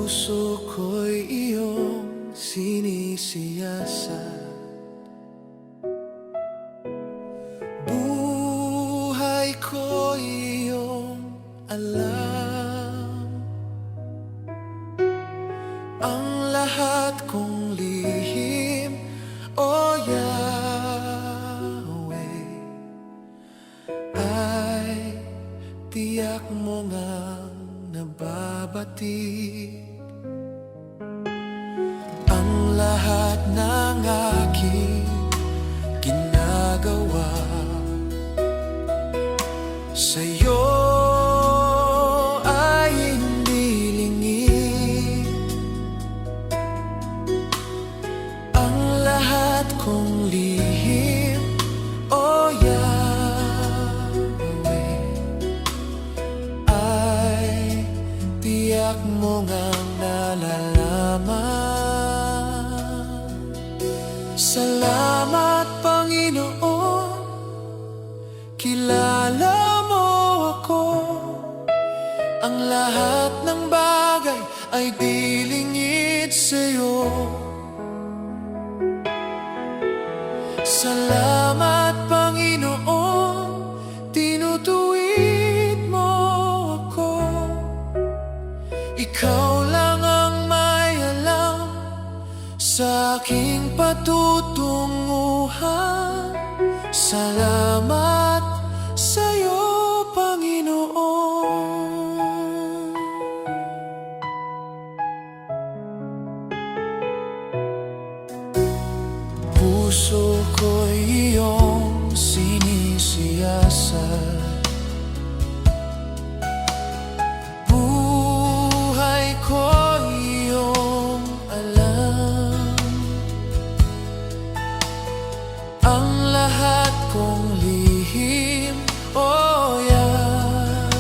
Puso ko'y iyong sinisiyasat, buhay ko'y iyong alam. Ang lahat kong lihim, O Yahweh, ay tiyak mo ngang nababatid. Ang lahat ng aking ginagawa sa'yo ay hindi lingid. Ang lahat kong lihim, O Yahweh, ay tiyak mo ngang nalalaman. Salamat, Panginoon, kilala mo ako. Ang lahat ng bagay ay di lingid sa'yo. Salamat, Panginoon, tinutuwid mo ako. Ikaw lang ang may alam sa aking patutunguhan. Salamat sa'yo, Panginoon. Puso ko'y iyong sinisiyasat, buhay ko'y iyong alam. Ang lahat kong lihim, O Yahweh,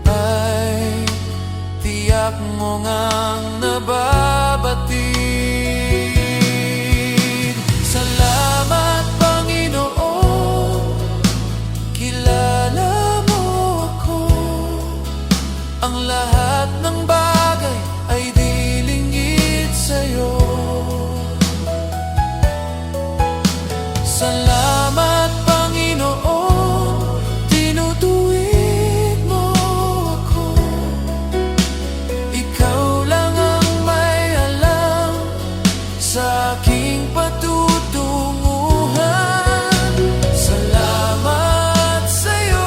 ay tiyak mo ngang nababatid. Salamat, Panginoon, kilala mo ako. Ang lahat ng bagay ay di lingid sa'yo. Salamat, Panginoon, tinutuwid mo ako. Ikaw lang ang may alam sa aking patutunguhan. Salamat sa'yo,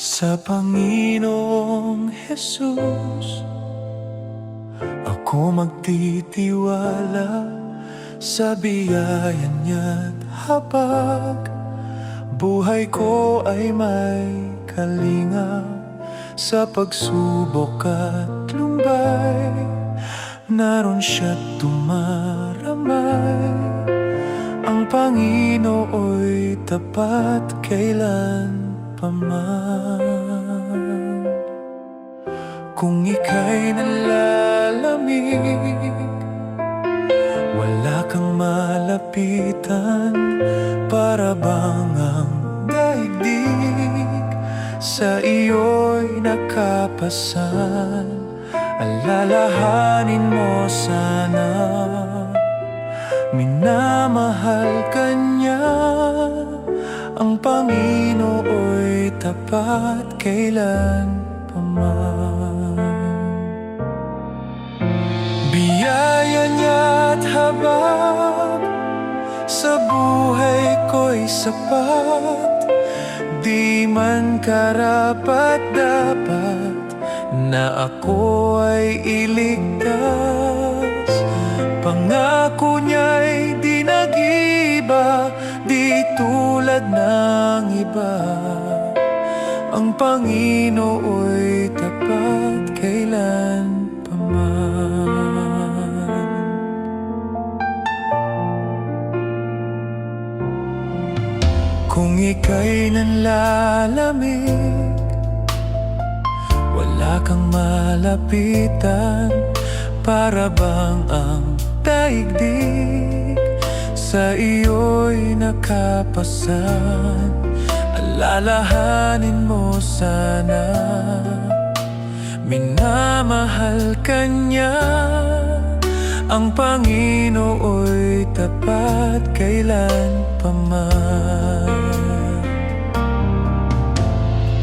Sa Panginoong Jesus ako magtitiwala, sa biyaya niya't habag buhay ko ay may kalinga. Sa pagsubok at lumbay, naroon siya't tumaramay. Ang Panginoo'y tapat kailan paman. Kung ika'y nalalamig, wala kang malapitan, para bang ang daigdig, sa iyo'y nakapasan. Alalahanin mo sana, minamahal ka niya. Ang Panginoo'y tapat kailan paman. Biyaya niya't habag sa buhay ko'y sapat. Di man karapat-dapat na ako ay iligtas. Pangako niya'y di nag-iba, di tulad ng iba. Ang Panginoo'y tapat kailan paman. Kung ika'y nanlalamig, wala kang malapitan, para bang ang daigdig sa iyo'y nakapasan. Alalahanin mo sana, minamahal ka niya. Ang Panginoo'y tapat kailan paman.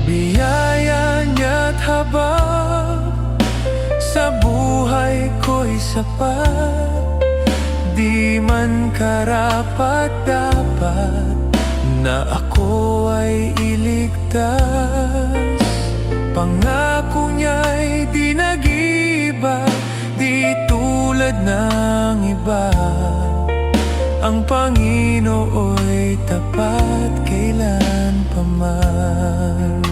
Biyaya niya't habag sa buhay ko'y sapat. Di man karapat-dapat na ako ay iligtas. Pangako niya'y di nag-iba, di tulad ng iba. Ang Panginoo'y tapat kailan paman.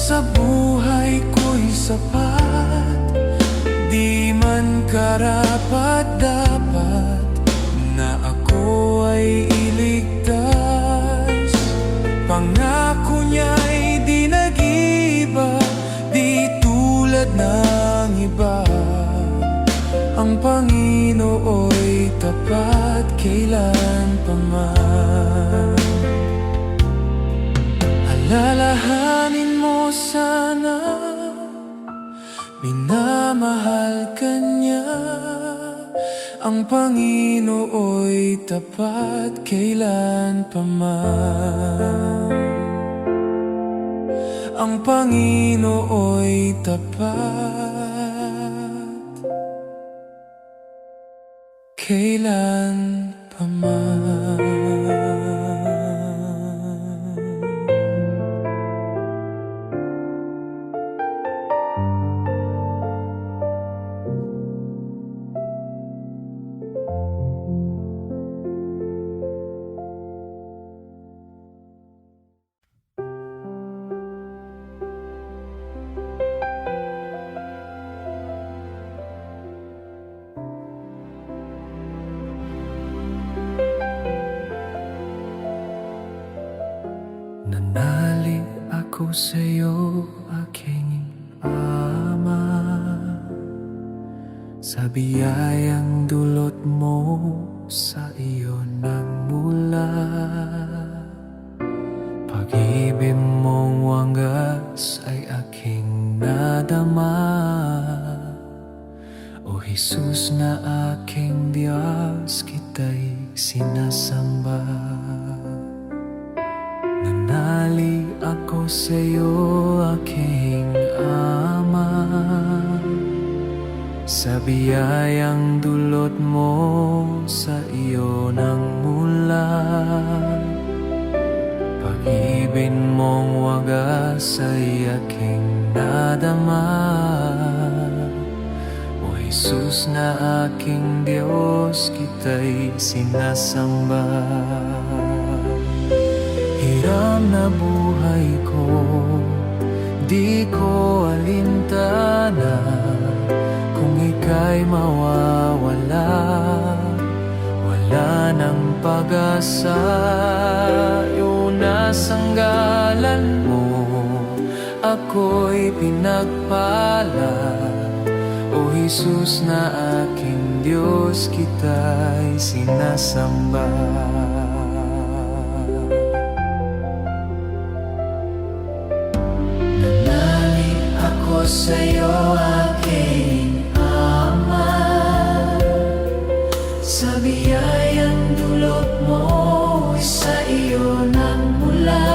Sa buhay ko'y sapat. Di man karapat-dapat na ako ay iligtas. Pangako niya'y di nag-iba, di tulad ng iba. Ang Panginoo'y tapat kailan paman. Alalahanin mo sana, minamahal ka niya. Ang Panginoo'y tapat kailan paman. Ang Panginoo'y tapat kailan paman. Nanali ako sa'yo, aking Ama, sa biyayang dulot mo sa iyo nagmula. Pag-ibig mong wagas ay aking nadama. O Jesus na aking Diyos, kita'y sinasamba. Nanali ako sa'yo, aking Ama, sa biyayang dulot mo sa iyo nagmula. Pag-ibig mong wagas ay aking nadama. O Jesus na aking Diyos, kita'y sinasamba. Hiram na buhay ko, di ko alintana, kung ika'y mawawala, wala nang pag-asa. Yunas ang ngalan mo, ako'y pinagpala. O Jesus na aking Diyos, kita'y sinasamba. Nanalig ako sa'yo, aking Ama, sa biyayang dulot mo, sa iyo nagmula.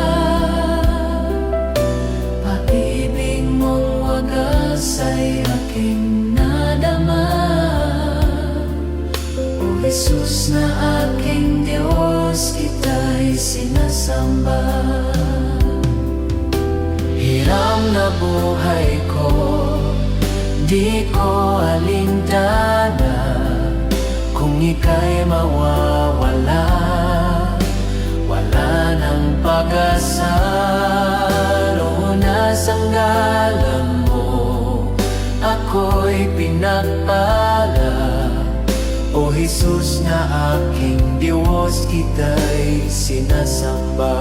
Pag-ibig mong wagas ay aking nadama. O Jesus na aking Diyos, kita'y sinasamba. Hiram na buhay ko, di ko alintana, kung ika'y mawawala, wala nang pag-asa. Lunas ang ngalan mo, ako'y pinagpala. O Jesus na aking Diyos, kita'y sinasamba.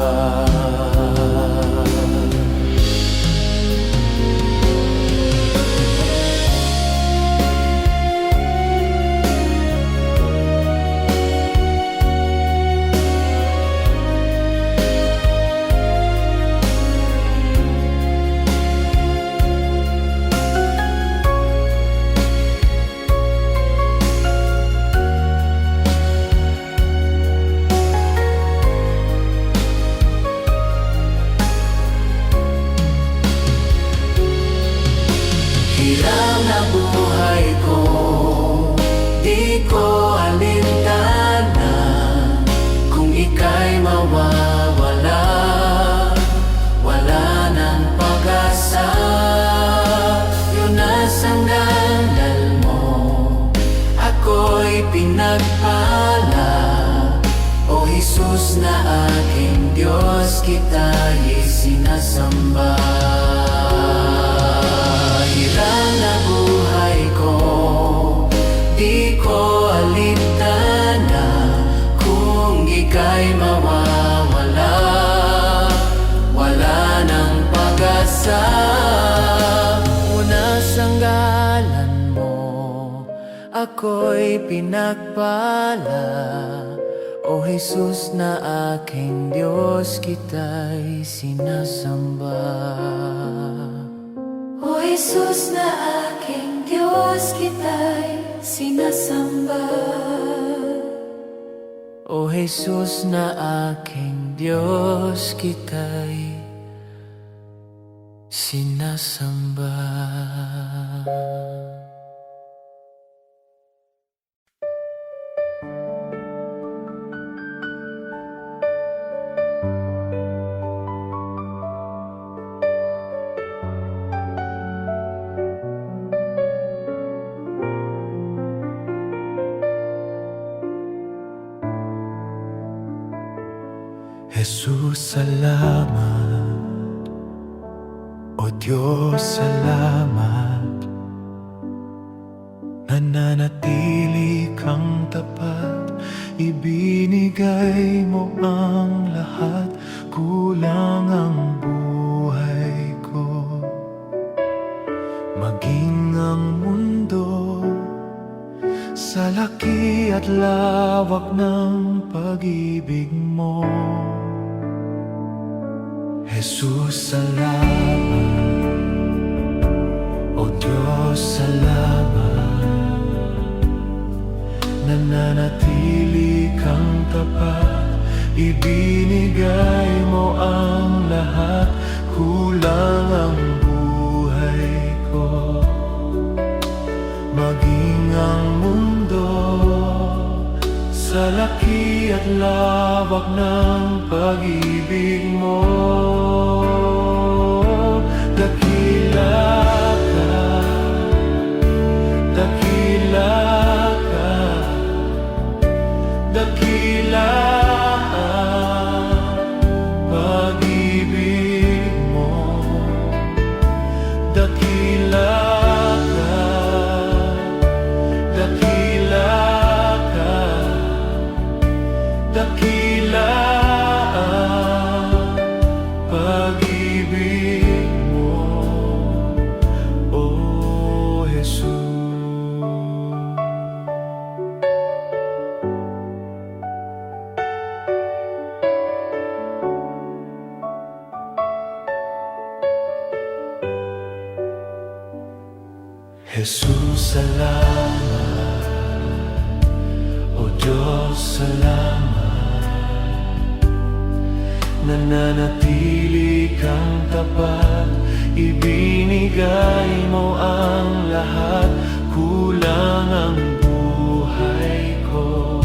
Hiram na buhay ko, di ko alintana, kung ika'y mawawala, wala nang pag-asa. Yunas ang ngalan mo, ako'y pinagpala. O Jesus na aking Diyos, kita'y sinasamba. Hiram na buhay ko, di ko alintana, kung ika'y mawawala, wala nang pag-asa. Unas ang ngalan mo, ako'y pinagpala. O Jesus na aking Diyos, kita'y sinasamba. O Jesus na aking Diyos, kita'y sinasamba. O Jesus na aking Diyos, kita'y sinasamba. Jesus, salamat. O Diyos, salamat. Nananatili kang tapat, ibinigay mo ang lahat. Kulang ang buhay ko, maging ang mundo sa laki at lawak ng pag-ibig mo. Jesus, salamat. O Diyos, salamat. Nananatili kang tapat, ibinigay mo ang lahat. Kulang ang buhay ko, maging ang mundo sa laki at lawak ng pag-ibig mo. Dakila ka, dakila Jesus, salamat. O Diyos, salamat. Nananatili kang tapat, ibinigay mo ang lahat. Kulang ang buhay ko,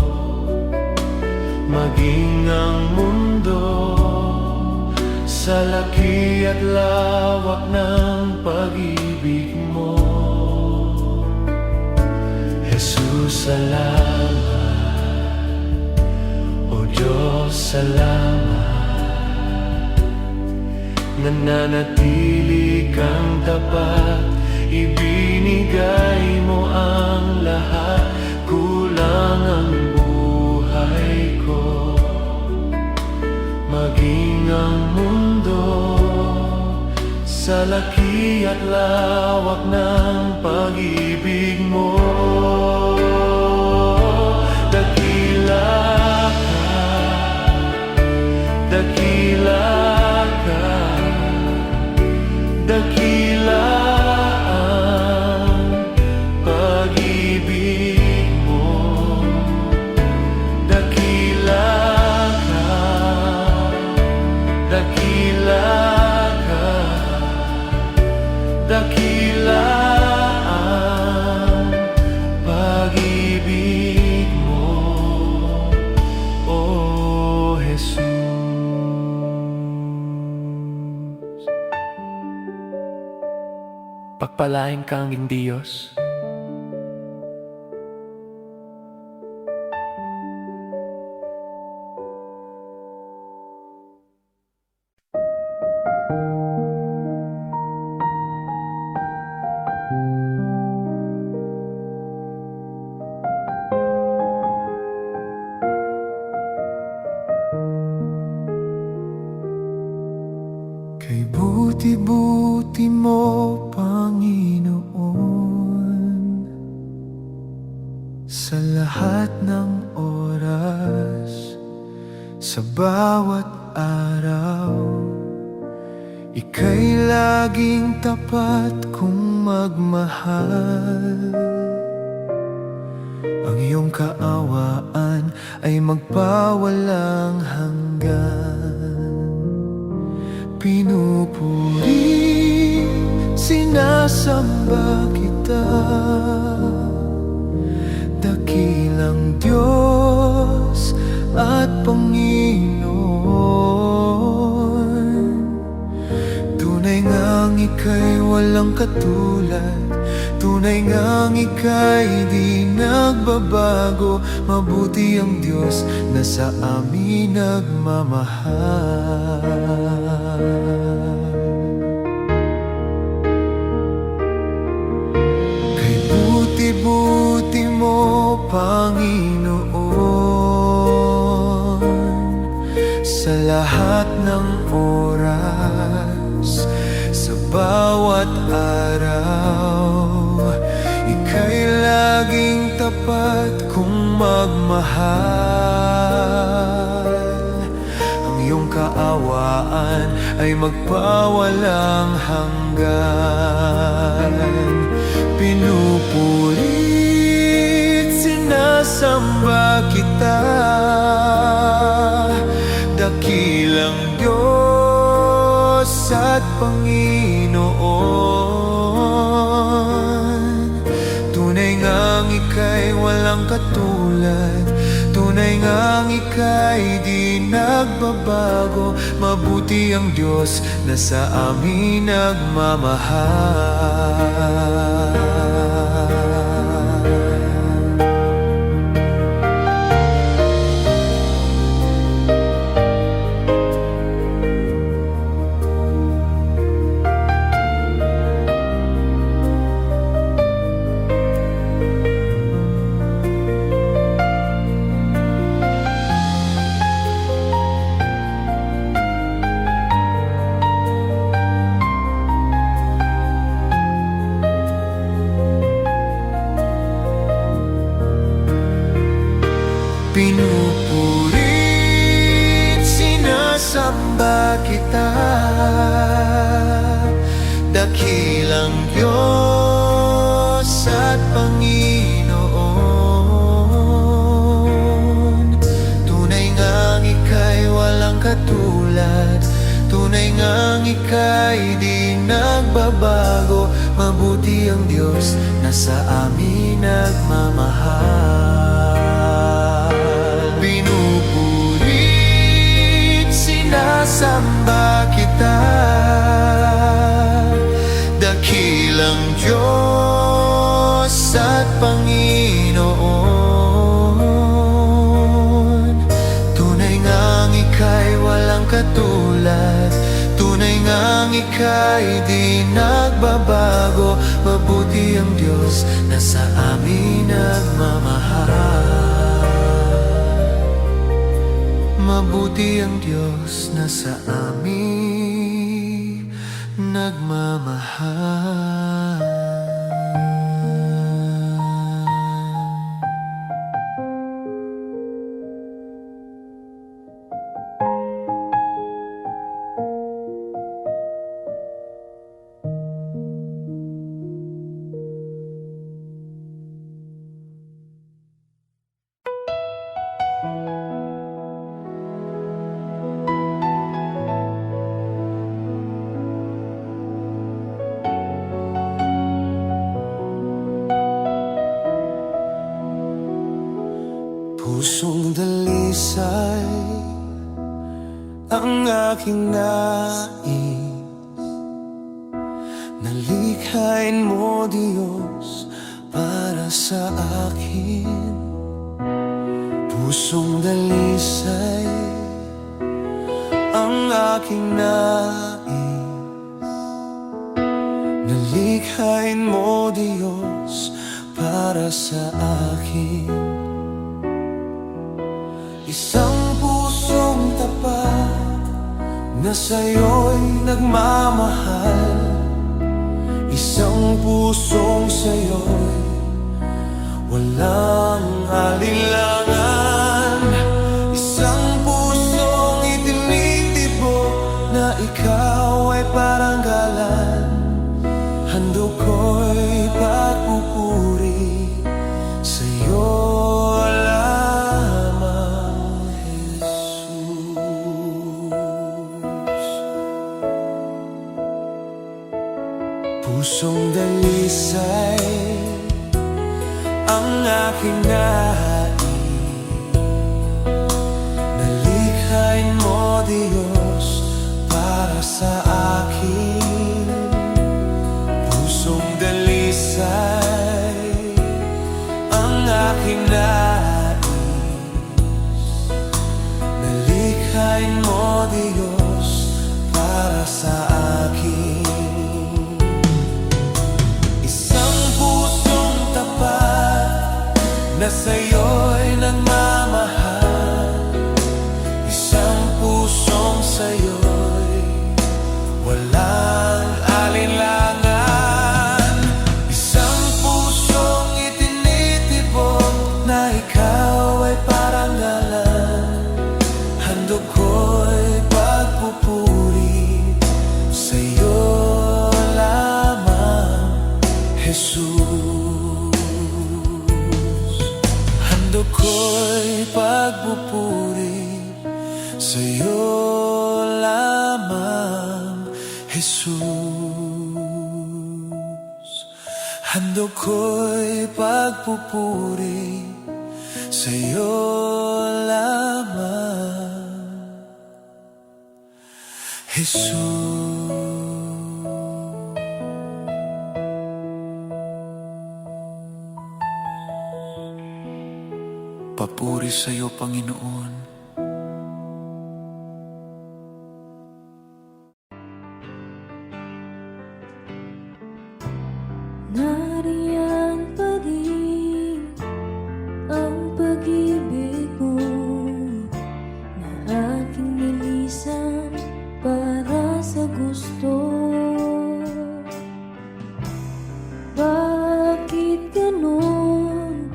maging ang mundo sa laki at lawak ng pag-ibig mo. Jesus, salamat. O Diyos, salamat. Nananatili kang tapat, ibinigay mo ang lahat. Kulang ang buhay ko, maging ang mundo sa laki at lawak ng pag-ibig mo. Dakila ka, dakila ka, dakila ang pag-ibig mo. Dakila ka, dakila ka, dakila ang pag-ibig mo, O Jesus. Pagpalain kang Diyos. Kay buti-buti mo, Panginoon, sa lahat ng oras, sa bawat araw, ika'y laging tapat kong magmahal. Ang iyong kaawaan ay magpawalang hanggan. Pinupuri, sinasamba kita, dakilang Diyos at Panginoon. Tunay ngang ika'y walang katulad, tunay ngang ika'y di nagbabago. Mabuti ang Diyos na sa amin nagmamahal. Kay buti-buti mo, Panginoon, sa lahat ng oras, sa bawat araw, ika'y laging tapat kong magmahal. Ang iyong kaawaan ay magpawalang hanggan. Pinupurit, sinasamba kita, dakilang Diyos at Panginoon. Tunay ngang ika'y walang katulad, tunay ngang ika'y di nagbabago. Mabuti ang Diyos na sa amin nagmamahal. Pinupurit, sinasamba kita, dakilang Diyos ika'y di nagbabago. Mabuti ang Diyos na sa amin nagmamahal. Pinupurit, sinasamba kita, dakilang Diyos at Panginoon. Tunay ngang ika'y walang katulad, tunay ngang ika'y di nagbabago. Mabuti ang Diyos na sa amin nagmamahal. Mabuti ang Diyos na sa amin nagmamahal. Pusong dalisay ang aking nais, nalikhain mo Diyos para sa akin. Pusong dalisay ang aking nais, nalikhain mo Diyos para sa akin. Isang pusong tapat na sa'yo'y nagmamahal, isang pusong sa'yo'y walang alinlangan, isang pusong itinitibok na ikaw ay paranggalan. Handog ko'y pagpupuri sa'yo lamang, Jesus. Pusong dalisay ang aking nais, nalikhain mo Diyos para sa akin. Pusong dalisay ang aking nais, nalikhain mo Diyos para sa akin. Isang pusong tapat na sa'yo'y nagmamahal, isang pusong sa'yo'y walang alinlangan, isang pusong itinitibok na ikaw ay paranggalan. Handog ko'y pagpupuri sa'yo lamang, Jesus. Handog ko'y pagpupuri sa'yo lamang, Jesus. Handog ko'y pagpupuri sa'yo lamang, Jesus. Papuri sa'yo, Panginoon. Nariyan pa rin ang pag-ibig mo na aking nilisan para sa gusto. Bakit ganon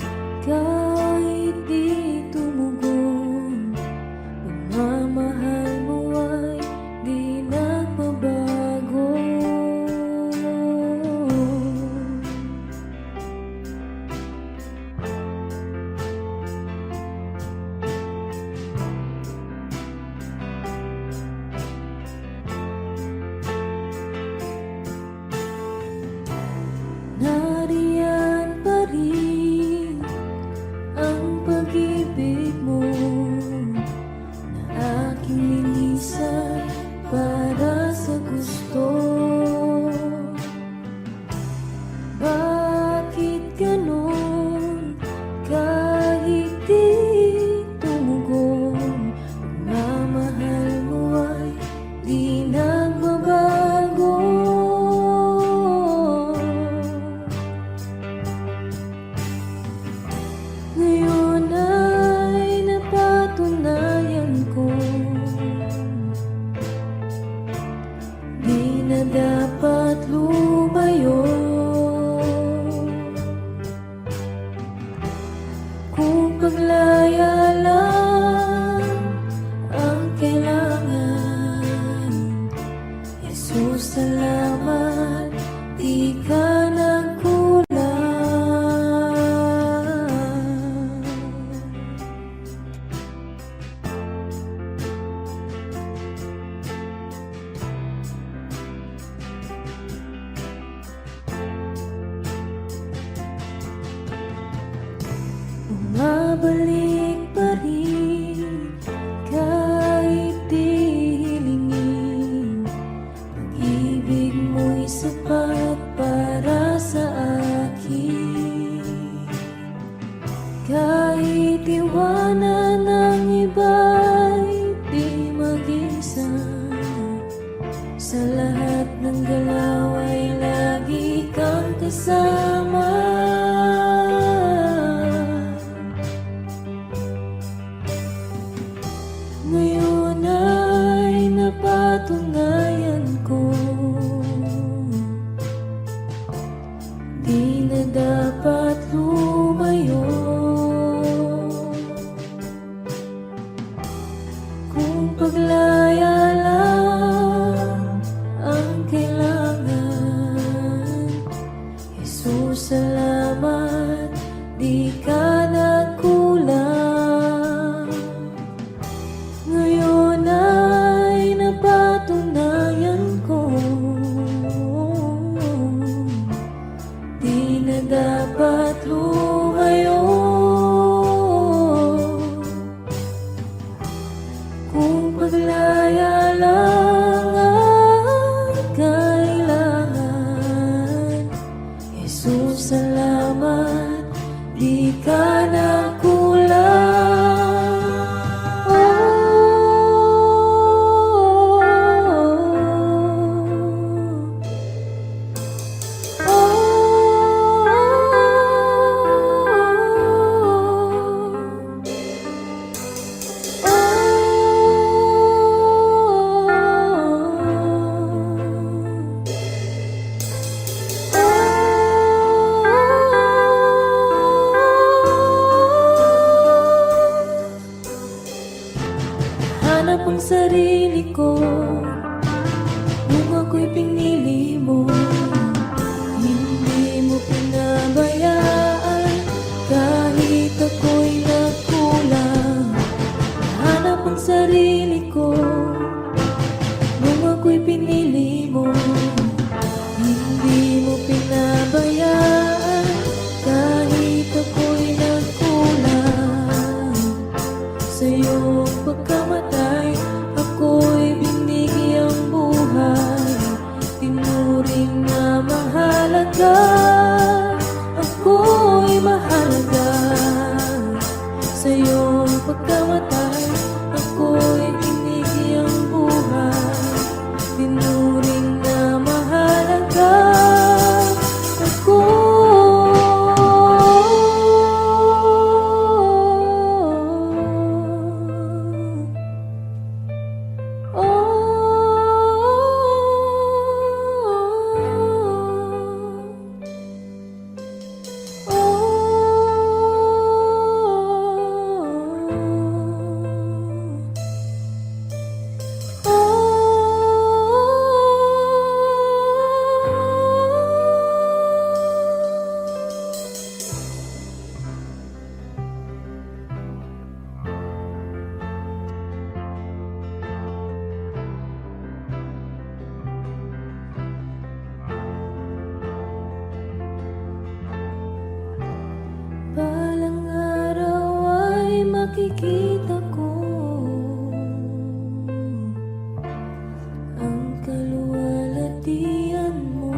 kahit di tumugon? Pagmamahal mo ay di nagbabago. babalik pa rin kahit di hilingin. Pag-ibig mo'y sapat para sa akin. Kahit iwanan ng iba'y di mag-isa, sa lahat ng galaw ay lagi kang kasama. Ngayon ay napatunayan ko, di na dapat lumayo. Kung paglaya lang ang kailangan, Jesus, salamat, di ka nagkulang. Ngayon ay napatunayan ko, di na dapat lumayo. Kung paglaya lang ang kailangan, Jesus, salamat, di ka nagkulang. Hanap ang sarili ko nung ako'y pinili mo. Hindi mo pinabayaan kahit ako'y nagkulang. Hanap ang sarili ko nung ako'y pinili mo. Hindi mo pinabayaan kahit ako'y nagkulang. Sa iyong pagkamatay, ako'y binigyang buhay. Tinuring na mahalaga, ako'y mahalaga. Sa iyong pagkamatay, ako'y binigyang buhay. Tinuring na mahalaga, ako. Balang araw ay makikita ko ang kaluwalhatian mo.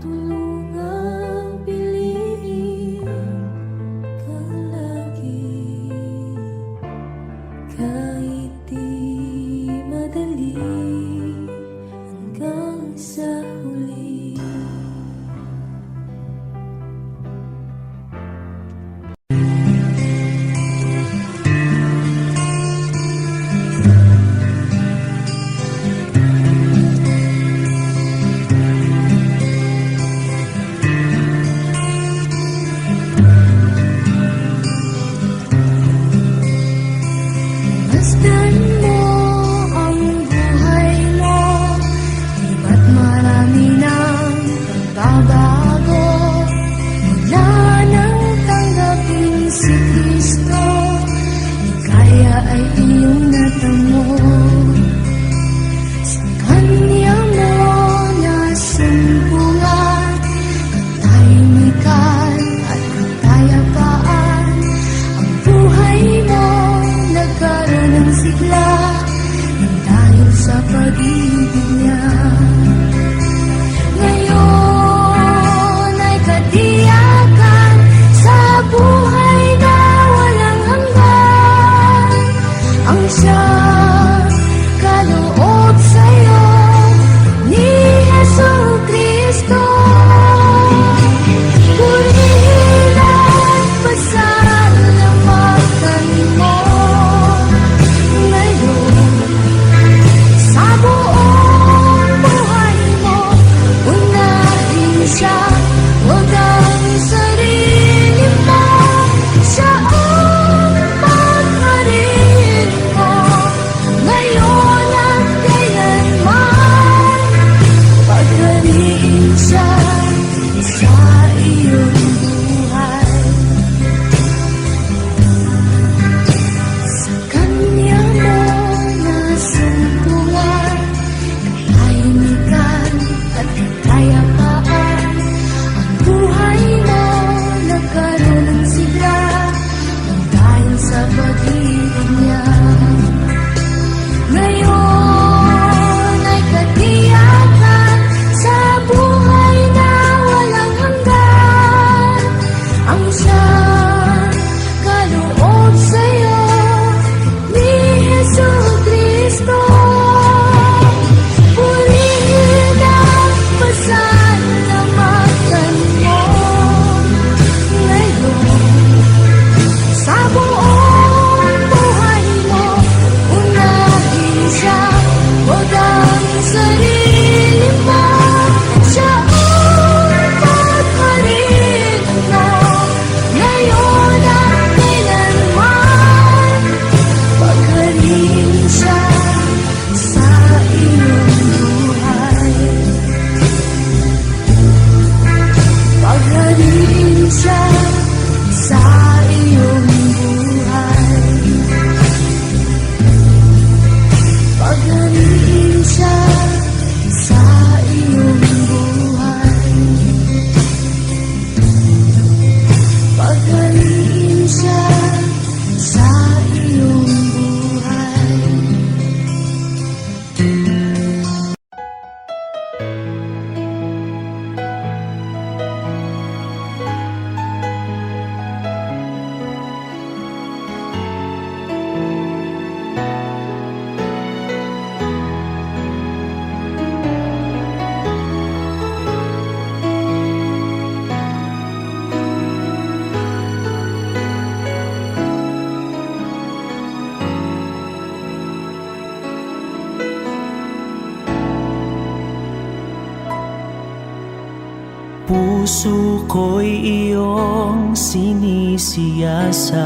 Tulungang piliin kang lagi, kahit di madali, hanggang sa huli. Masdan mo ang buhay mo, iba't marami puso ko'y iyong sinisiyasat.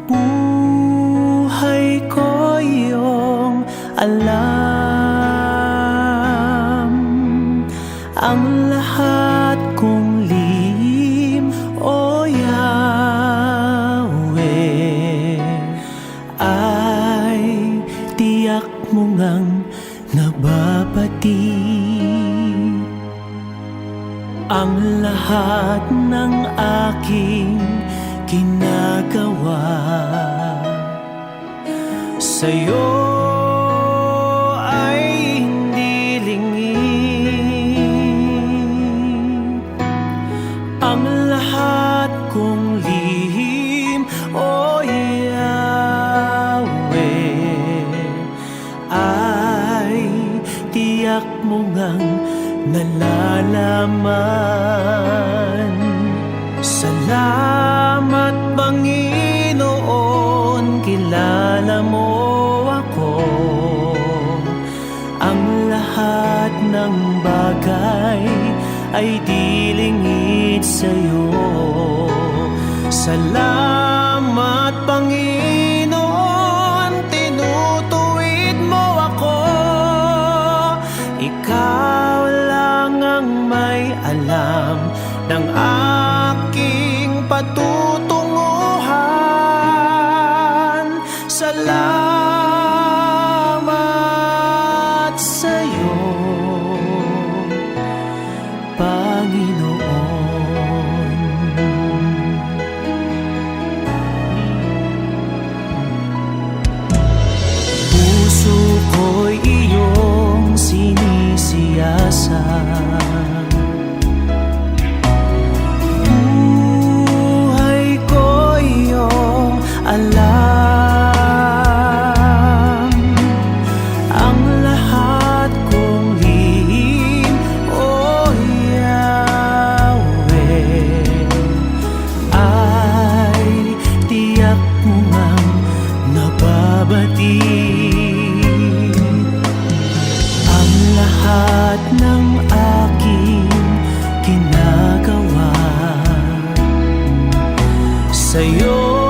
Buhay ko iyong alam, ang lahat kong lihim, O Yahweh, ay tiyak mo ngang nababati. Ang lahat ng aking ginagawa sa'yo ay hindi lingid. Ang lahat kong lihim, O Yahweh, ay tiyak mo ngang nalalaman. Salamat, Panginoon, kilala mo ako. Ang lahat ng bagay ay di lingid sa'yo. Salamat, Panginoon, tinutuwid mo ako. Ikaw lang ang may alam ng aking patutunguhan. Salamat sa'yo, Panginoon. Puso ko'y iyong sinisiyasat. Alam, ang lahat kong lihim, O Yahweh, ay tiyak mo ngang nababati. Ang lahat ng aking ginagawa sa'yo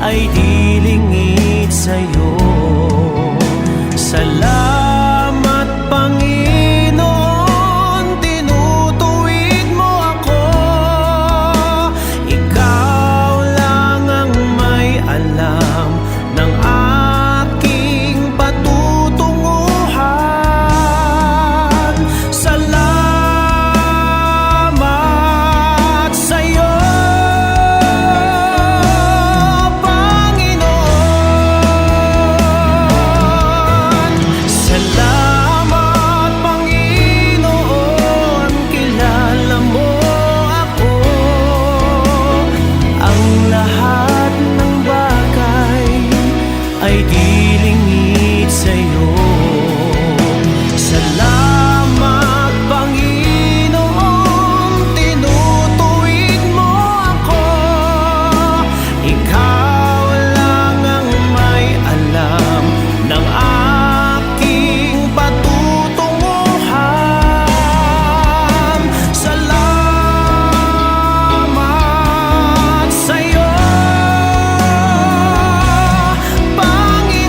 ay di lingid sa'yo. Salamat, Panginoon, tinutuwid mo ako. Ikaw lang ang may alam ng aking patutunguhan. Salamat sa'yo, ay di lingid sa'yo. Salamat, Panginoon, tinutuwid mo ako. Ikaw lang ang may alam ng aking patutunguhan. Salamat sa'yo, Panginoon.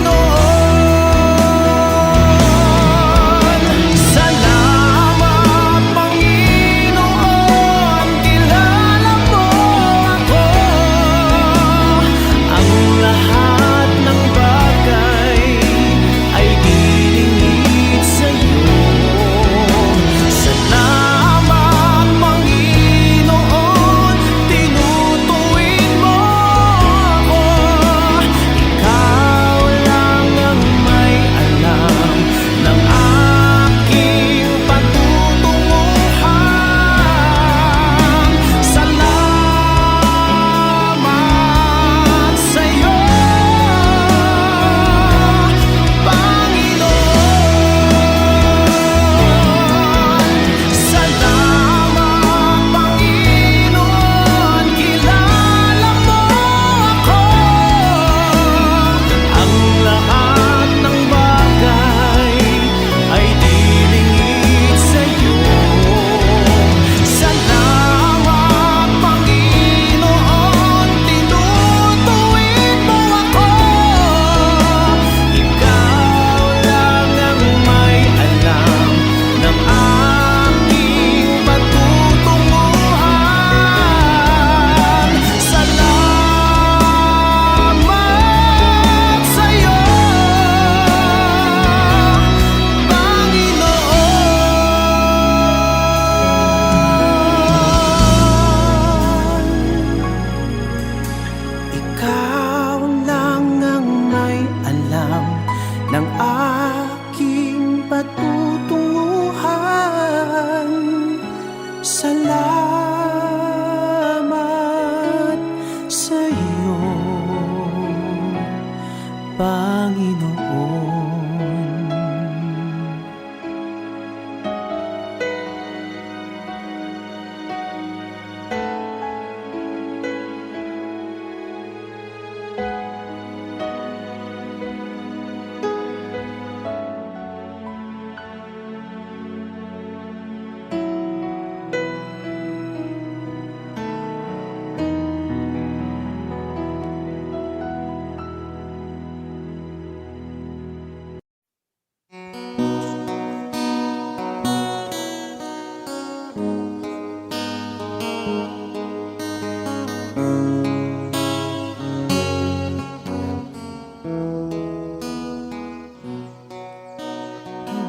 Panginoon.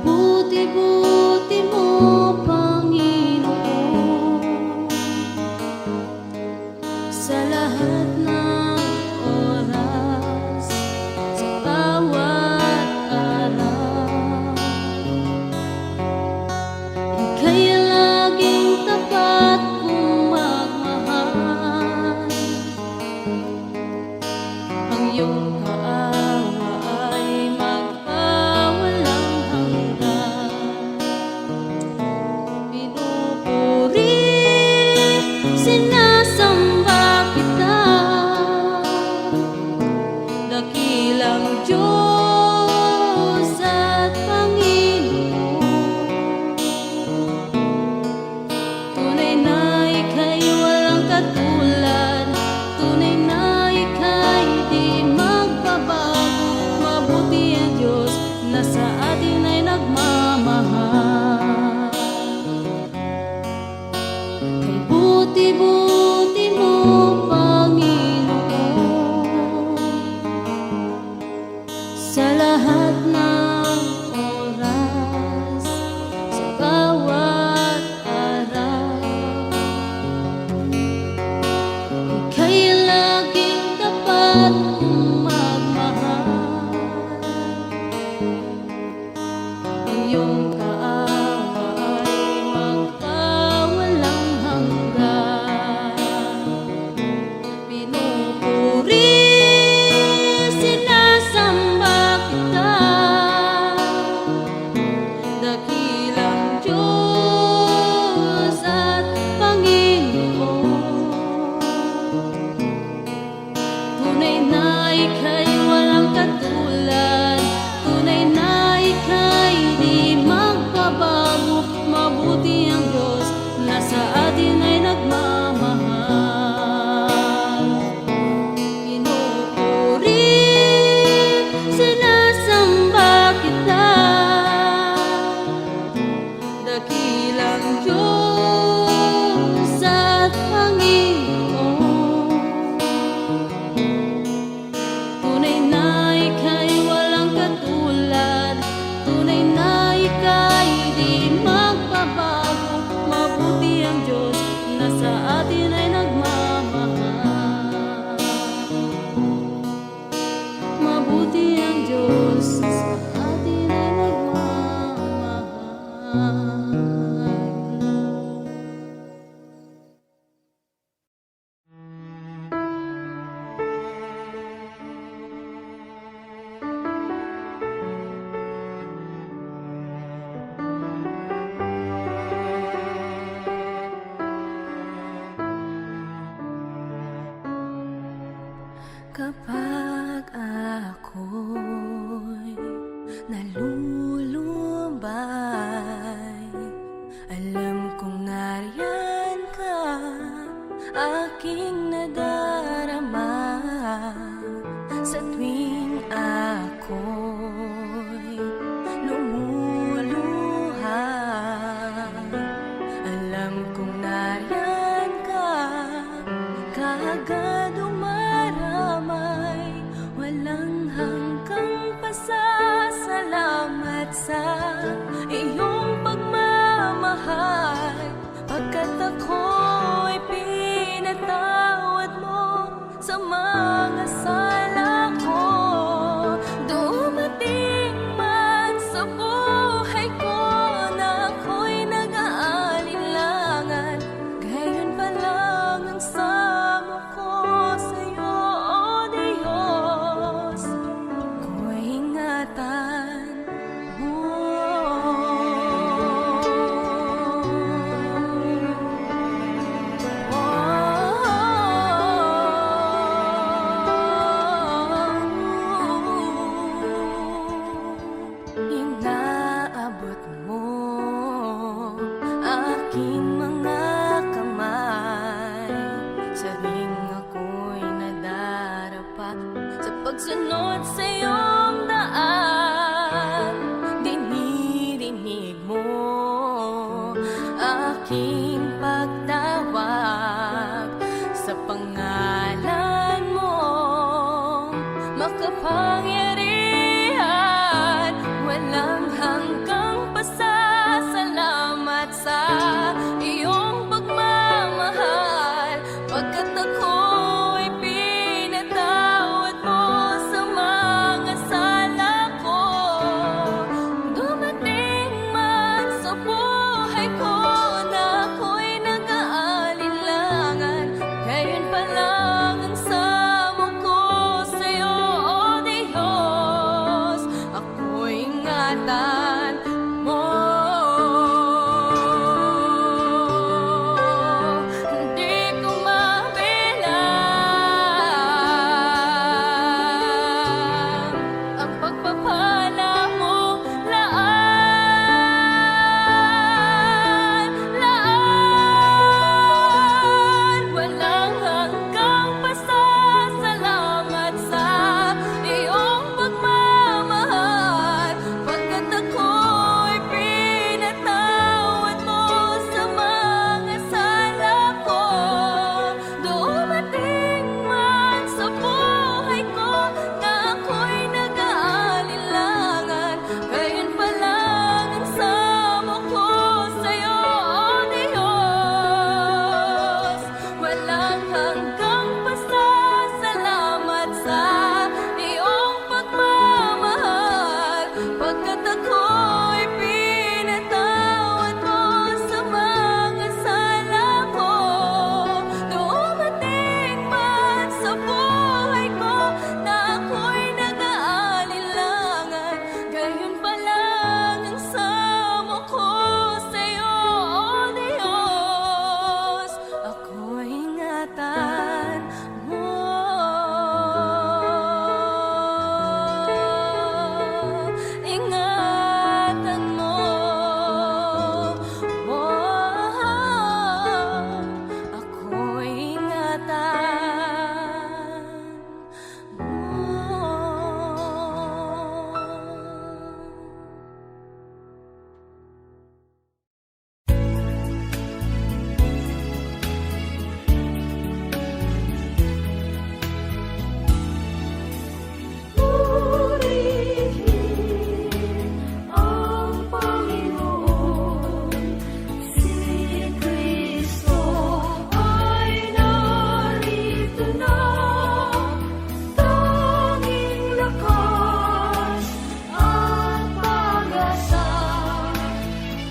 Buti-buti mo, Panginoon, sa lahat ng oras, sa bawat araw. Ika'y laging tapat kong magmahal. Ang iyong kaawa ay magpawalang hanggan. Pinupuri, sinasamba kita, dakilang Diyos at Panginoon. Tunay na ika'y walang katulad, tunay na ika'y di magbabago. Mabuti ang Diyos na sa atin ay nagmamahal. Kay buti-buti mo, Panginoon, sa lahat ng oras, sa bawat araw. Ika'y laging tapat kong magmahal. Ang iyong kaawa ay magpawalang hanggan. Pinupuri, sinasamba kita, dakilang Diyos at Panginoon. Tunay na ika'y walang katulad, tunay na ika'y di magbabago. Mabuti ang Diyos na sa atin ay nagmamahal. Pinupuri, sinasamba kita, dakilang Diyos at Panginoon. Tunay na ika'y walang katulad, tunay na ika'y di magbabago. Mabuti ang Diyos na sa atin ay nagmamahal. Mabuti ang Diyos na sa atin ay kapag ako'y nalulumbay, alam kong nariyan ka, aking nadarama. Sa tuwing ako'y lumuluha, alam kong nariyan ka, kaagad umaramay. Walang hanggang pasasalamat pagsunod sa iyong daan. Dinirinig mo aking pagtawag sa pangalan mo, makapangyarihan, walang hanggang pasasalamat sa iyong pagmamahal, pagkat ako'y pinatawad mo sa mga sala ko. Dumating man sa buhay ko na ako'y nag-aalinlangan, gayon pa lang ang samo ko sa'yo, O Diyos. Ako'y ingatan mo. Hindi ko mabilang ang pagpapala mo, laan, walang hanggang pasasalamat sa iyong pagmamahal, pagkat ako'y pinatawad mo sa mga sala ko. Dumating man sa buhay ko na ako'y nag-aalinlangan, gayon pa lang ang samo ko sa'yo, O Diyos. Walang hanggang pasasalamat sa iyong pagmamahal, pagkat ako'y pinatawad mo sa mga sala ko. Dumating man sa buhay ko na ako'y nag-aalinlangan, gayon pa lang ang samo ko sa'yo, O Diyos. Ako'y ingatan mo. Ingatan mo. Ako'y ingatan mo. Purihin ang Panginoon, si Kristo ay narito na, tanging lakas at pag-asa.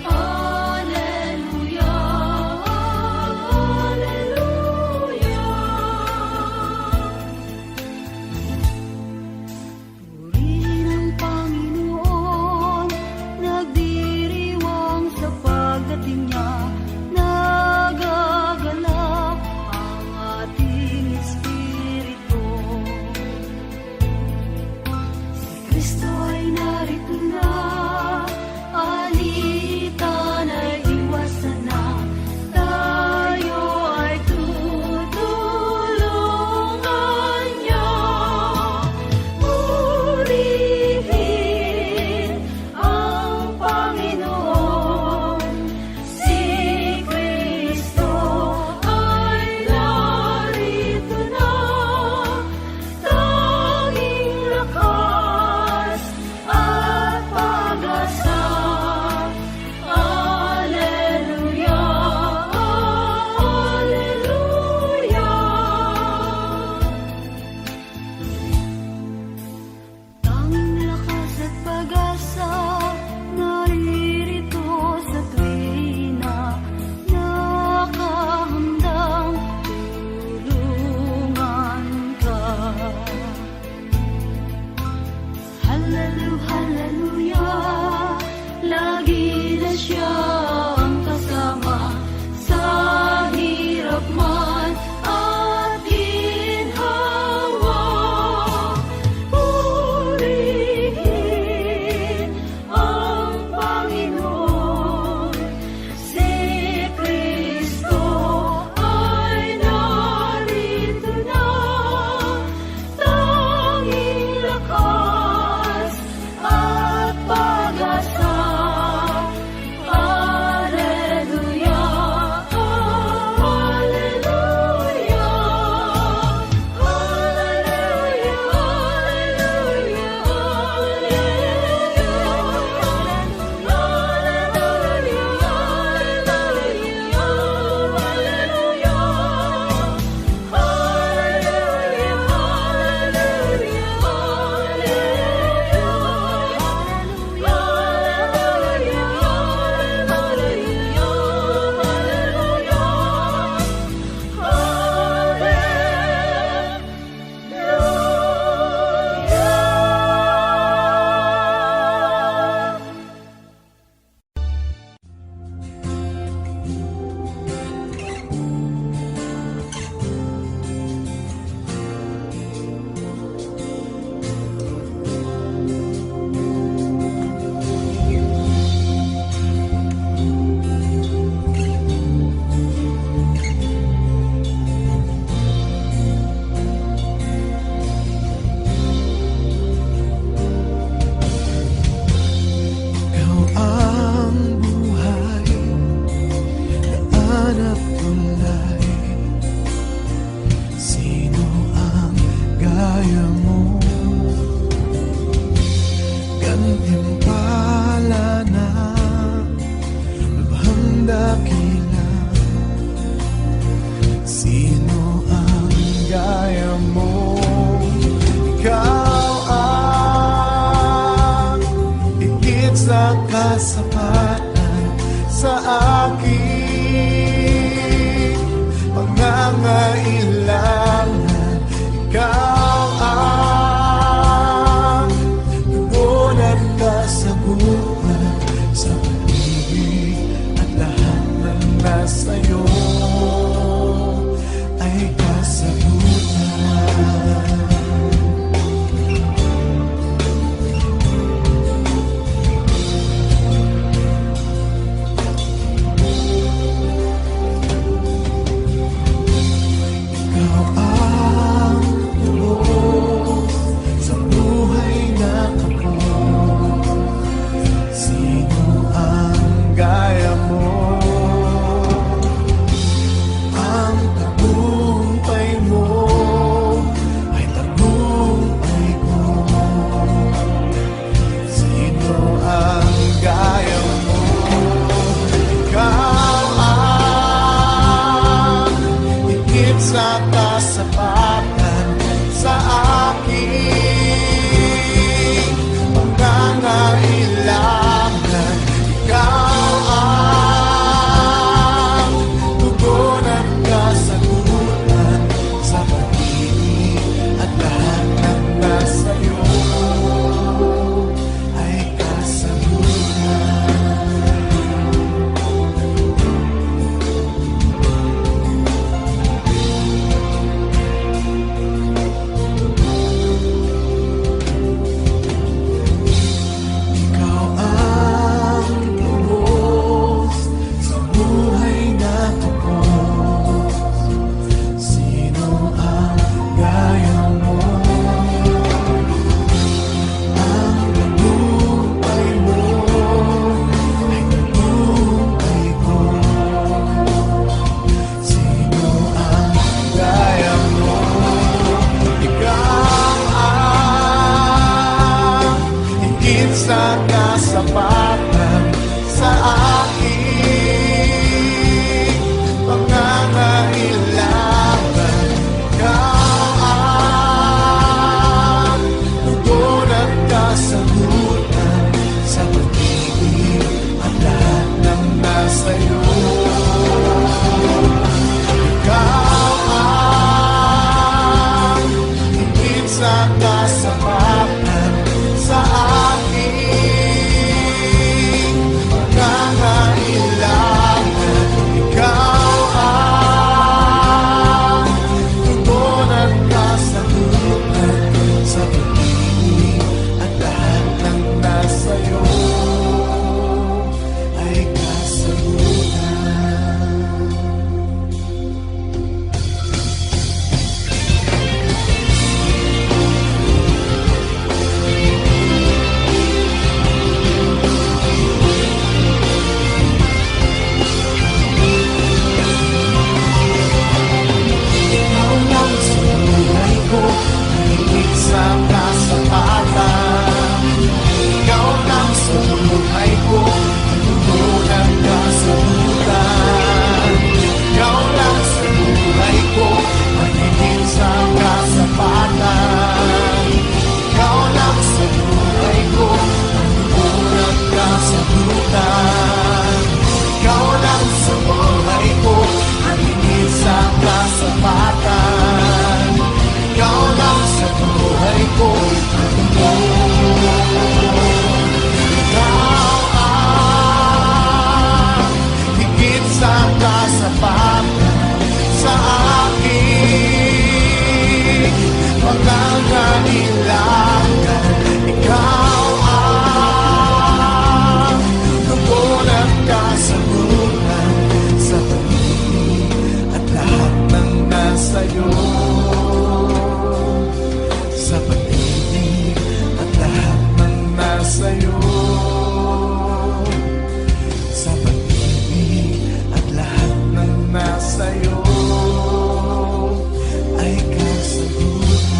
Alleluia, alleluia. Purihin ang Panginoon, nagdiriwang sa pagdating niya, nagagalak ang ating espiritu. Si Kristo ay narito na, alitan ay iwasan na, tayo ay tutulungan niya. Purihin ang Panginoon, si Kristo ay narito na, tanging lakas at pag-asa. Alleluia, alleluia. Tanging lakas at pag-asa, naririto sa tuwina, nakahandang tulungan ka. Hallelujah, lagi na siya ang kasama, sa hirap man at ginhawa. Purihin ang Panginoon, si Kristo ay narito na, tanging sa kasapatan sa aking pangangailangan. Ikaw ang tugon at kasagutan sa pag-ibig at lahat ng nasa'yo. Ikaw ang higit sa kasapatan sa aking pangangailangan. Ikaw ang tugon at kasagutan sa pag-ibig at lahat ng nasa'yo ay kasagutan. Ikaw lang sa buhay ko, higit sa kasapatan. Ikaw lang sa buhay ko, tugon at kasagutan. Ikaw lang sa buhay ko, higit sa kasapatan. Ikaw lang sa buhay ko, tugon at kasagutan. Ikaw lang sa buhay ko, higit sa kasapatan. Ikaw lang sa buhay ko, ikaw ang higit sa kasapatan sa aking pangangailangan. Ikaw ang tugon at kasagutan sa pag-ibig at lahat ng nasa'yo. Sa pag-ibig at lahat ng nasa'yo. Sa pag-ibig at lahat ng nasa'yo ay kasagutan.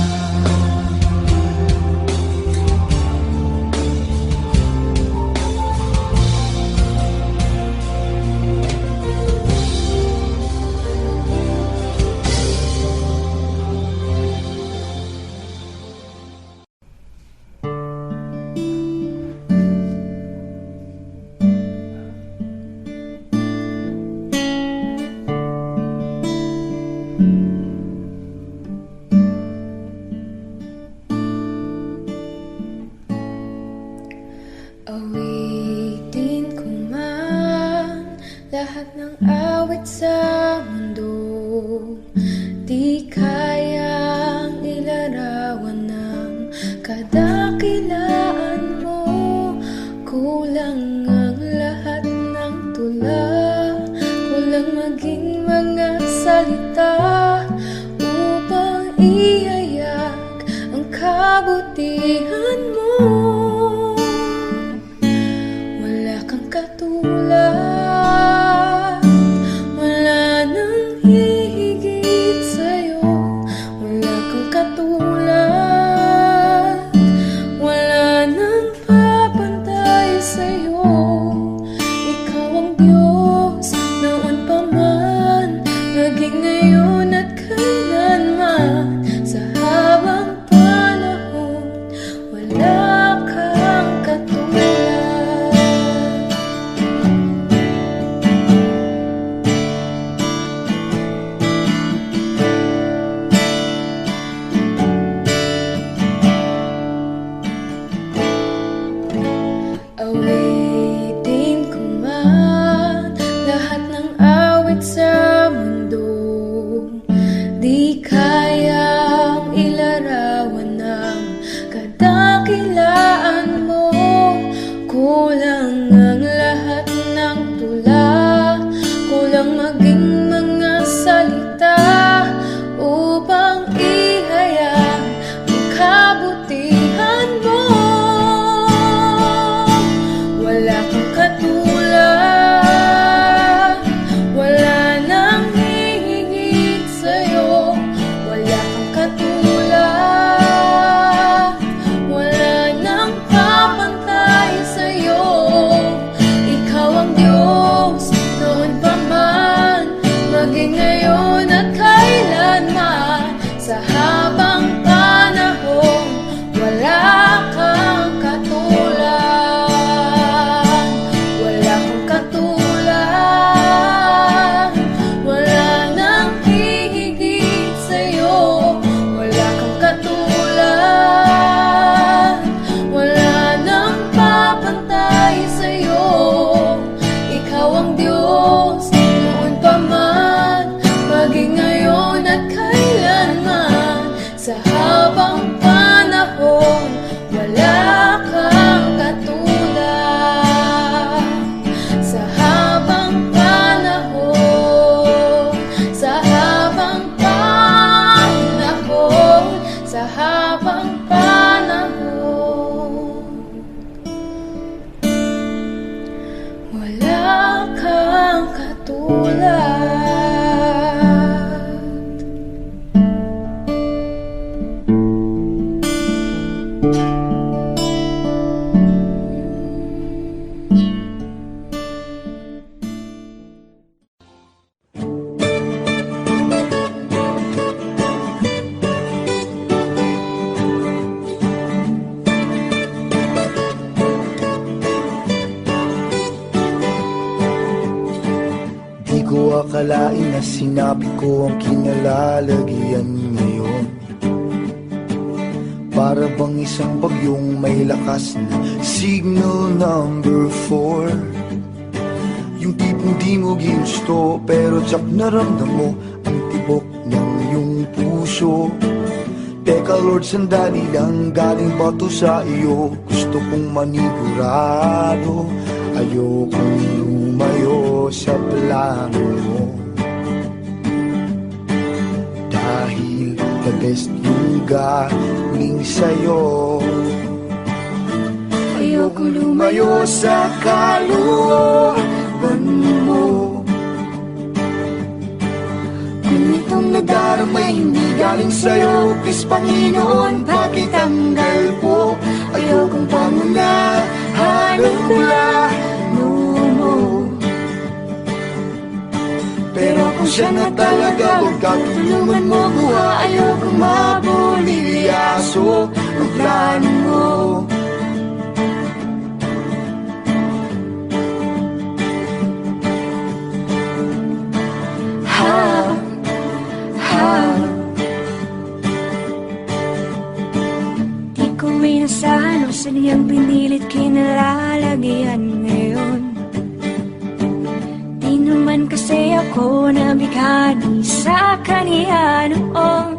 Awitin ko man lahat ng awit sa mundo, di kayang ilarawan ng kadakilaan mo. Kulang ang lahat ng tula, kulang maging mga salita upang ihayak ang kabutihan mo. Wala kang katulad, wala nang hihigit sa'yo. Wala kang katulad, wala nang papantay sa'yo. Ikaw ang Diyos noon pa man, maging ngayon at kailanman. Sa habang panahon, wala panahon, wala kang katulad. Sa habang panahon, sa habang panahon, sa habang panahon, wala kang katulad. Di ko akalain na sinabi ko ang kinalalagyan ngayon. Para bang isang bagyong may lakas na signal number 4. Yung tipong di mo ginusto pero tsak naramdam mo ang tibok ng iyong puso. Teka Lord, sandali lang, galing ba to sa iyo? Gusto kong manigurado, ayokong lumayo sa plano mo. Dahil the best yung galing sa'yo. Ayokong lumayo sa kalooban mo. Kung itong nadarama hindi galing sa'yo, please Panginoon, pakitanggal po. Ayokong pangunahan ang plano mo. Pero kung siya na talaga, huwag ka tulungan mo buha. Ayokong mabulilyaso ang plano mo. Di ko inasahan o sadyang pinilit kinalalagyan ngayon. Di naman kasi ako nabighani sa kaniya noon.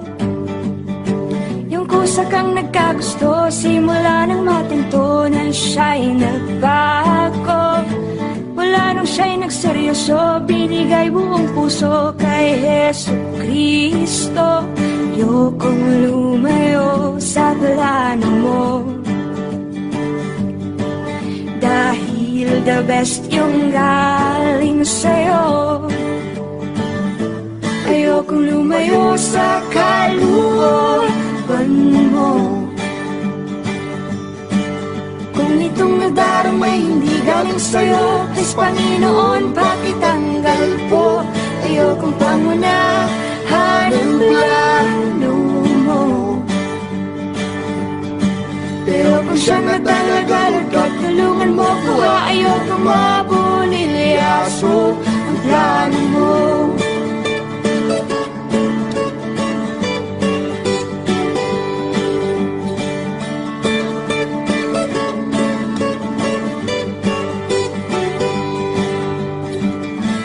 Yung kusa kang nagkagusto, simula nang matinto na siya'y nagbago. Wala nung siya'y nagseryoso, binigay buong puso kay Heso Kristo. Ayokong lumayo sa plano mo. Dahil the best yung galing sa'yo. Ayokong lumayo sa kalooban mo. Kung itong nadarama hindi galing sa'yo, please Panginoon, pakitanggal po. Ayokong pangunahan ang plano mo. Pero kung siya na talaga, Lord God, tulungan mo ko. Ayokong mabulilyaso ang plano mo.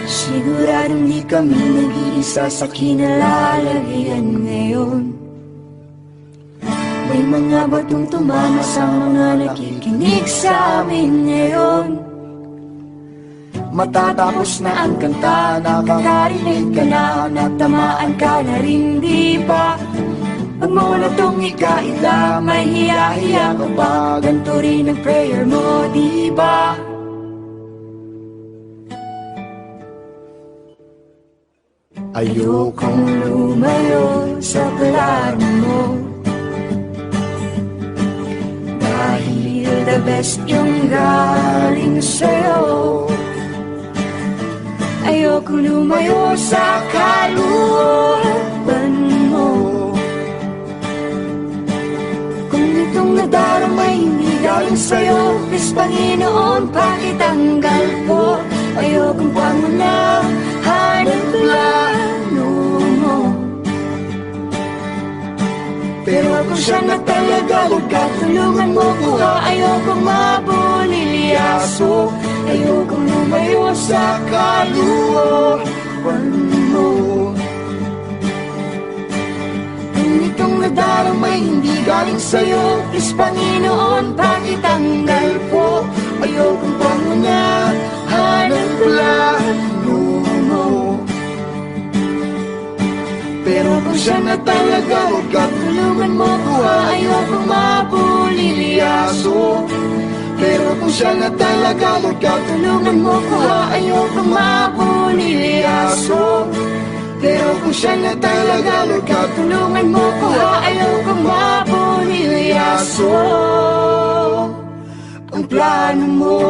Siguradong di kami nag-iisa sa kinalalagyan ngayon. May mga batong tumama sa mga nakikinig sa amin ngayon. Matatapos na ang kanta, nakakarinig ka na, natamaan ka na rin, di ba? Pag mo na tong ikaila, may hiya-hiya ka pa, ganito rin ang prayer mo, di ba? Ayokong lumayo sa plano mo. Dahil the best yung galing sa'yo. Ayokong lumayo sa kalooban mo. Kung itong nadarama hindi galing sa'yo, please Panginoon, pakitanggal po. Ayokong pangunahan ang plano mo. Pero kung siya na talaga, huwag ka tulungan mo ko. Ayokong mabulilyaso. Ayokong lumayo sa kalooban mo. Kung Ganitong nadaramay hindi galing sa'yo. Please Panginoon, pakitanggal po. Ayokong pangunahan ang plano mo. Pero kung siya na talaga, huwag ka tulungan mo ko ha. Ayokong mapuliliyaso. Pero kung siya na talaga, huwag ka tulungan mo ko ha. Ayokong mapuliliyaso. Pero kung siya na talaga, huwag ka tulungan mo ko ha. Ayokong mapuliliyaso ang plano mo.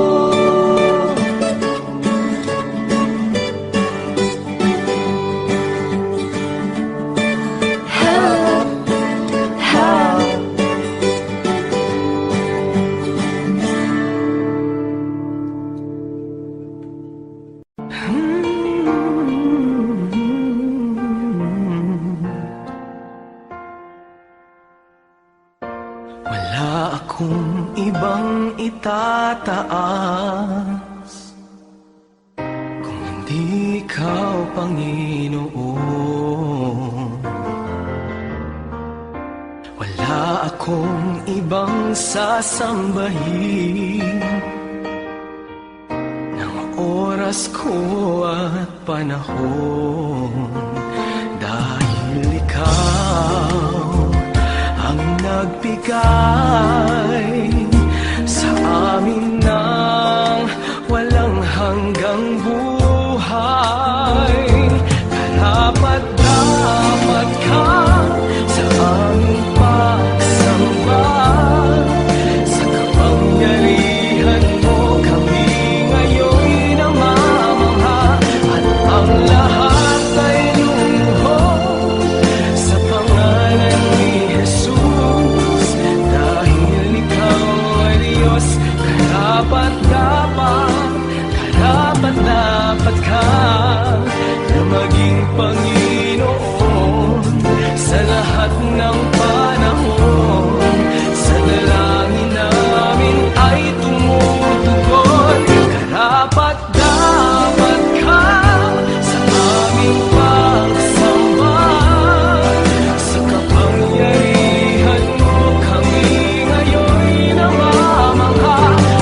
Wala akong ibang itataas kung hindi ikaw, Panginoon. Wala akong ibang sasambahin ng oras ko at panahon, dahil ikaw ang nagbigay sa amin ng walang hanggang buhay. Karapat-dapat ka sa aming pagsamba. Sa kapangyarihan mo kami ngayon'y namamangha, at ang lahat ay lumuhod sa pangalan ni Jesus. Dahil ikaw ay Diyos, karapat-dapat ka na maging Panginoon sa lahat ng panahon. Sa dalangin namin ay tumutugon. Karapat-dapat ka sa aming pagsamba. Sa kapangyarihan mo kami ngayon'y namamangha,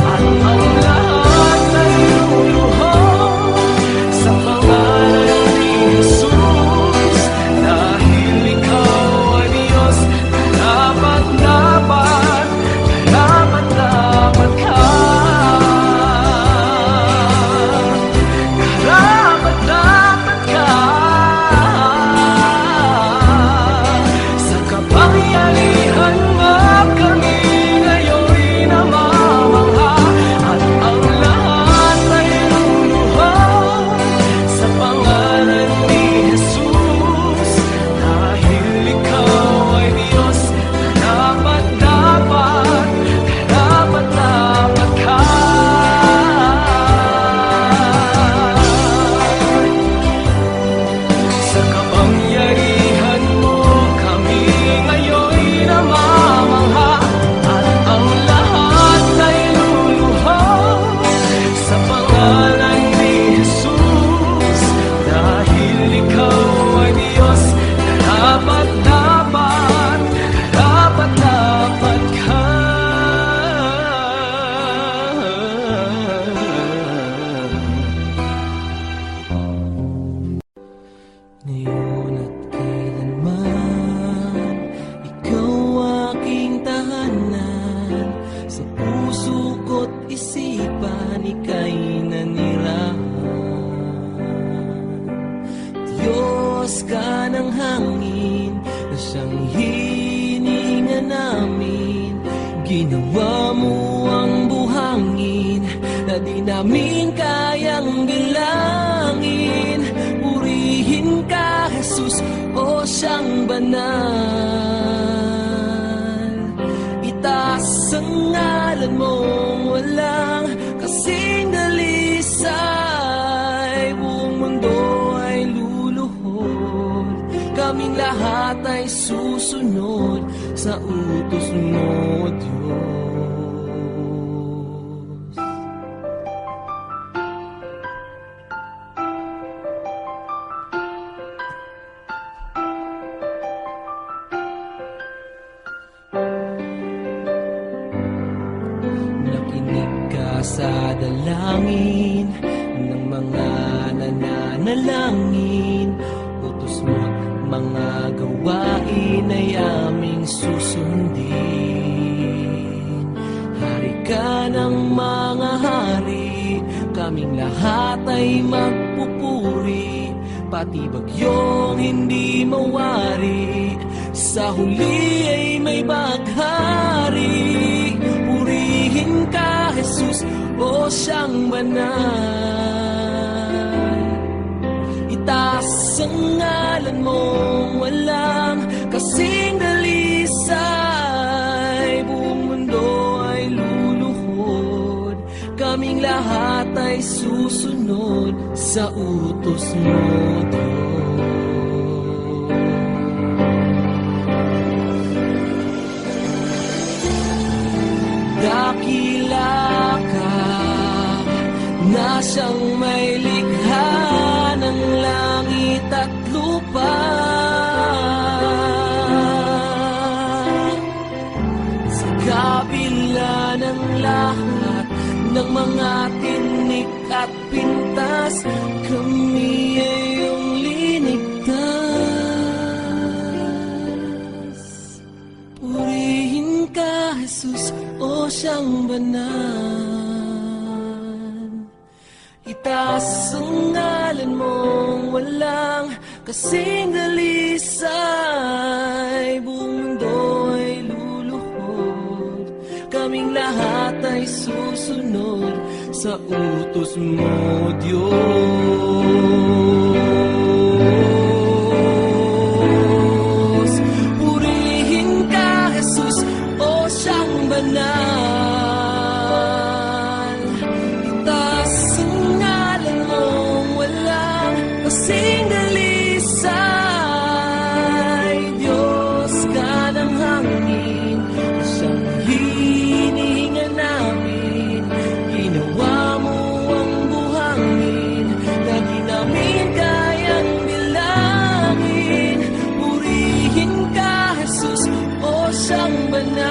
at ang lahat ay luluhod sa pangalan ni Jesus. Dahil ikaw ay Diyos, karapat-dapat ka. Karapat-dapat ka sa kapangyarihan mo kami ngayon'y namamangha, at ang lahat ay luluhod sa pangalan ni Jesus. Dahil ikaw ay Diyos, karapat-dapat ka. Sa kapangyarihan mo kami ngayon'y namamangha, at ang lahat ay luluhod sa pangalan ni Jesus. Dahil ikaw ay Diyos, karapat-dapat ka. Ngayon at kailanman, ikaw aking tahanan. Sa puso ko't isipan, ika'y nanirahan. Diyos ka ng hangin, na siyang hininga namin. Ginawa mo ang buhangin na di namin kayang bilangin. Purihin ka, Jesus, o siyang banal. Itaas ang ngalan mong walang kasing dalisay. Buong mundo ay luluhod, kaming lahat ay susunod sa utos mo, Diyos. sasadalangin ng mga nananalangin. Utos mo't mga gawain ay aming susundin. Hari ka ng mga hari, kaming lahat ay magpupuri. Pati bagyong hindi mawari, sa huli ay may baghari. Purihin ka, Jesus, o siyang banal. Itaas ang ngalan mong walang kasing dalisay. Buong mundo ay luluhod, kaming lahat ay susunod sa utos mo, Diyos. Dakila ka na siyang may likha ng langit at lupa. Sa kabila ng lahat ng mga tinik at pintas, kami ay iyong linigtas. Purihin ka, Jesus, o siyang banal. Itaas ang ngalan mong walang kasing dalisay. Buong mundo ay luluhod, kaming lahat ay susunod sa utos mo, Diyos. Purihin ka, Jesus, o siyang banal. Itaas ang ngalan mong walang kasing dalisay. Diyos ka ng hangin, siyang hinihinga namin. Ginawa mo ang buhangin na di namin kayang bilangin. Purihin ka, Jesus, o siyang banal.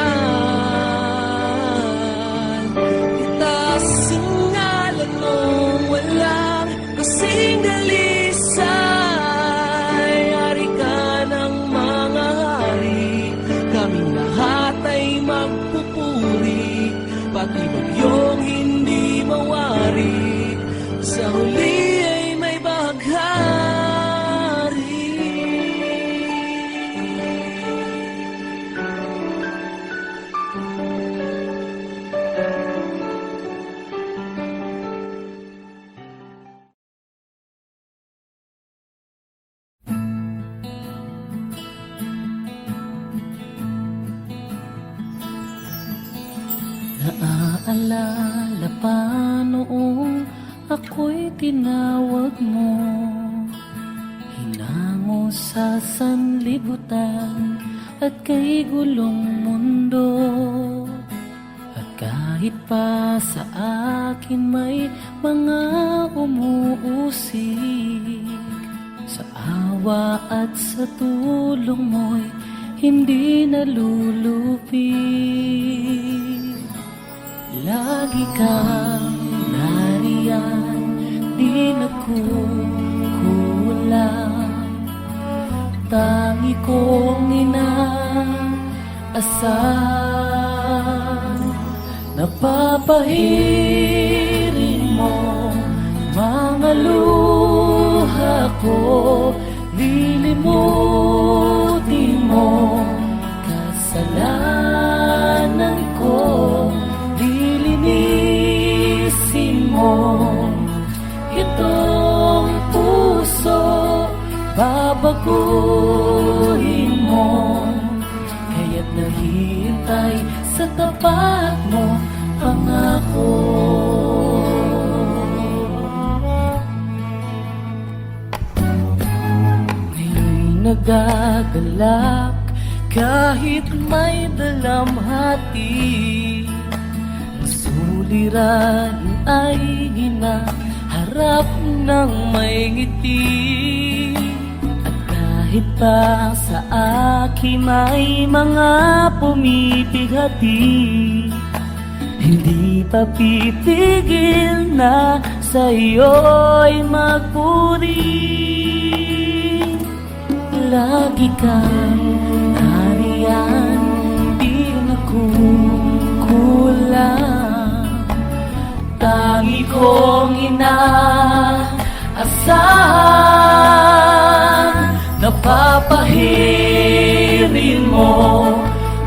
Itaas ang ngalan mong walang kasing dalisay. Hari ka ng mga hari, kaming lahat ay magpupuri. Pati bagyong hindi mawari, sa huli ay may baghari. Naaalala pa noong ako'y tinawag mo, hinango sa sanlibutan at kay gulong mundo. At kahit pa sa akin may mga umuusig, sa awa at sa tulong mo'y hindi nalulupig. Lagi kang nariyan, di nagkukulang. Tangi kong inaasahan, napapahirin mo mga luha ko. Lilimutin mo kasalanan ko. Lilinisin mo itong puso, babaguhin mo. Kaya't naghihintay sa tapat mo, pangako. Ngayon'y nagagalak kahit may dalamhati. Suliran ay hinaharap ng may ngiti. At kahit pa sa akin may mga pumipighati, hindi papipigil na sa'yo'y magpuri. Lagi kang nariyan, di nagkukulang. Tangi kong inaasahan, napapahirin mo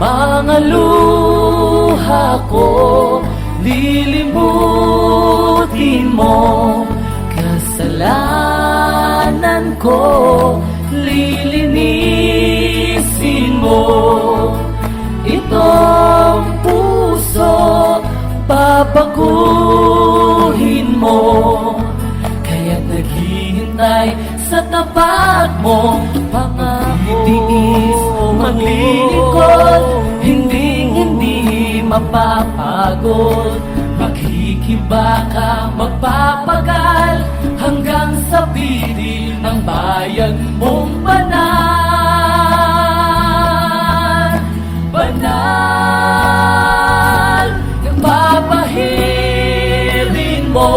mga luha ko, lilimutin mo kasalanan ko, lilinisin mo itong puso, babaguhin mo. Kaya't naghihintay sa tapat mo, pangako tiis maglilingkod, hindi mapapagod. Maghihibaka, magpapagal hanggang sa piling ng bayan mong banal. Banal, napapahirin mo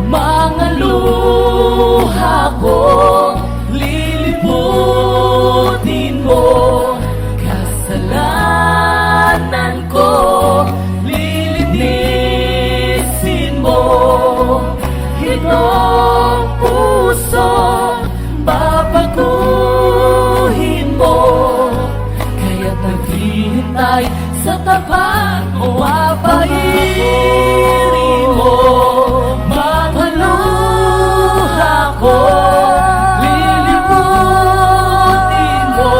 mga luha ko, lilimutin mo kasalanan ko, lilinisin mo itong puso, babaguhin mo. Kaya't naghihintay sa tapat mo, papahirin mo mga luha ko, lilimutin mo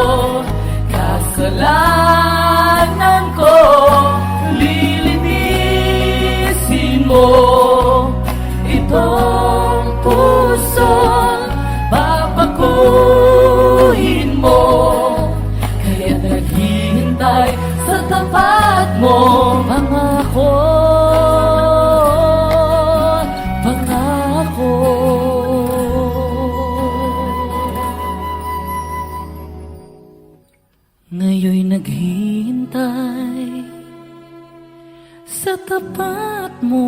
kasalanan ko, lilinisin mo itong puso, babaguhin mo. Kaya't naghihintay sa tapat mo, pangako, pangako. Ngayon'y naghihintay sa tapat mo.